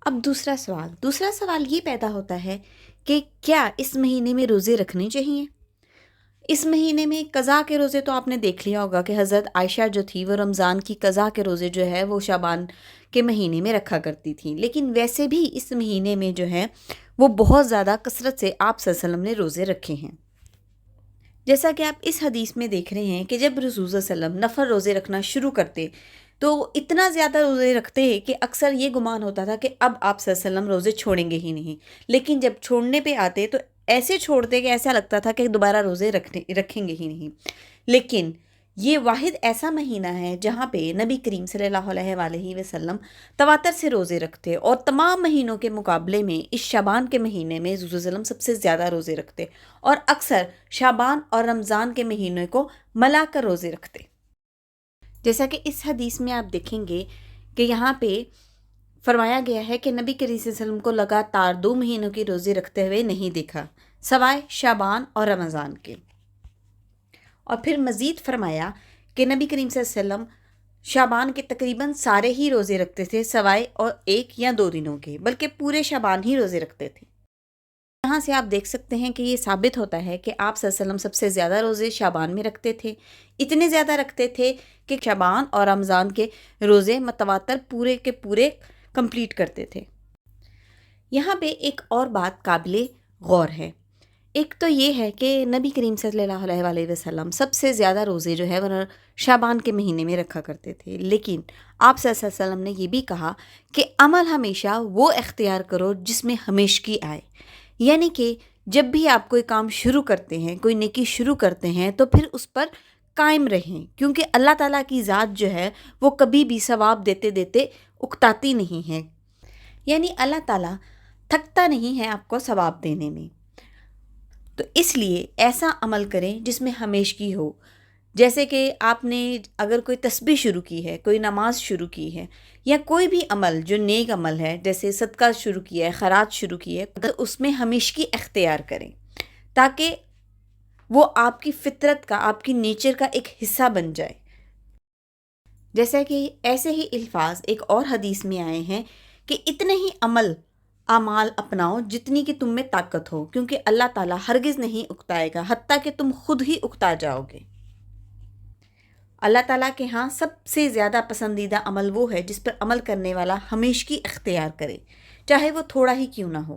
اب دوسرا سوال یہ پیدا ہوتا ہے کہ کیا اس مہینے میں روزے رکھنے چاہیے؟ اس مہینے میں قضا کے روزے تو آپ نے دیکھ لیا ہوگا کہ حضرت عائشہ جو تھی وہ رمضان کی قضا کے روزے جو ہے وہ شعبان کے مہینے میں رکھا کرتی تھیں، لیکن ویسے بھی اس مہینے میں جو ہے وہ بہت زیادہ کثرت سے آپ صلی اللہ علیہ وسلم نے روزے رکھے ہیں۔ جیسا کہ آپ اس حدیث میں دیکھ رہے ہیں کہ جب رسول صلی اللہ علیہ وسلم نفل روزے رکھنا شروع کرتے تو اتنا زیادہ روزے رکھتے کہ اکثر یہ گمان ہوتا تھا کہ اب آپ صلی اللہ علیہ وسلم روزے چھوڑیں گے ہی نہیں، لیکن جب چھوڑنے پہ آتے تو ایسے چھوڑتے کہ ایسا لگتا تھا کہ دوبارہ روزے رکھیں گے ہی نہیں۔ لیکن یہ واحد ایسا مہینہ ہے جہاں پہ نبی کریم صلی اللہ علیہ وآلہ وسلم تواتر سے روزے رکھتے اور تمام مہینوں کے مقابلے میں اس شعبان کے مہینے میں حضور صلی اللہ علیہ وسلم سب سے زیادہ روزے رکھتے اور اکثر شعبان اور رمضان کے مہینے کو ملا کر روزے رکھتے۔ جیسا کہ اس حدیث میں آپ دیکھیں گے کہ یہاں پہ فرمایا گیا ہے کہ نبی کریم صلی اللہ علیہ وسلم کو لگاتار 2 مہینوں کی روزے رکھتے ہوئے نہیں دیکھا سوائے شعبان اور رمضان کے، اور پھر مزید فرمایا کہ نبی کریم صلی اللہ علیہ وسلم شعبان کے تقریباً سارے ہی روزے رکھتے تھے سوائے اور 1 یا 2 دنوں کے، بلکہ پورے شعبان ہی روزے رکھتے تھے۔ یہاں سے آپ دیکھ سکتے ہیں کہ یہ ثابت ہوتا ہے کہ آپ صلی اللہ علیہ وسلم سب سے زیادہ روزے شعبان میں رکھتے تھے، اتنے زیادہ رکھتے تھے کہ شعبان اور رمضان کے روزے متواتر پورے کے پورے کمپلیٹ کرتے تھے۔ یہاں پہ ایک اور بات قابل غور ہے، ایک تو یہ ہے کہ نبی کریم صلی اللہ علیہ وآلہ وسلم سب سے زیادہ روزے جو ہے وہ شعبان کے مہینے میں رکھا کرتے تھے، لیکن آپ صلی اللہ علیہ وسلم نے یہ بھی کہا کہ عمل ہمیشہ وہ اختیار کرو جس میں ہمیشگی آئے، یعنی کہ جب بھی آپ کوئی کام شروع کرتے ہیں، کوئی نیکی شروع کرتے ہیں تو پھر اس پر قائم رہیں، کیونکہ اللہ تعالیٰ کی ذات جو ہے وہ کبھی بھی ثواب دیتے دیتے اکتاتی نہیں ہے، یعنی اللہ تعالیٰ تھکتا نہیں ہے آپ کو ثواب دینے میں۔ تو اس لیے ایسا عمل کریں جس میں ہمیشگی ہو، جیسے کہ آپ نے اگر کوئی تسبیح شروع کی ہے، کوئی نماز شروع کی ہے، یا کوئی بھی عمل جو نیک عمل ہے، جیسے صدقہ شروع کیا ہے، خیرات شروع کی ہے، تو اس میں ہمیشگی اختیار کریں تاکہ وہ آپ کی فطرت کا، آپ کی نیچر کا ایک حصہ بن جائے۔ جیسا کہ ایسے ہی الفاظ ایک اور حدیث میں آئے ہیں کہ اتنے ہی اعمال اپناؤ جتنی کہ تم میں طاقت ہو، کیونکہ اللہ تعالیٰ ہرگز نہیں اکتائے گا حتیٰ کہ تم خود ہی اکتا جاؤ گے۔ اللہ تعالیٰ کے ہاں سب سے زیادہ پسندیدہ عمل وہ ہے جس پر عمل کرنے والا ہمیشگی اختیار کرے، چاہے وہ تھوڑا ہی کیوں نہ ہو۔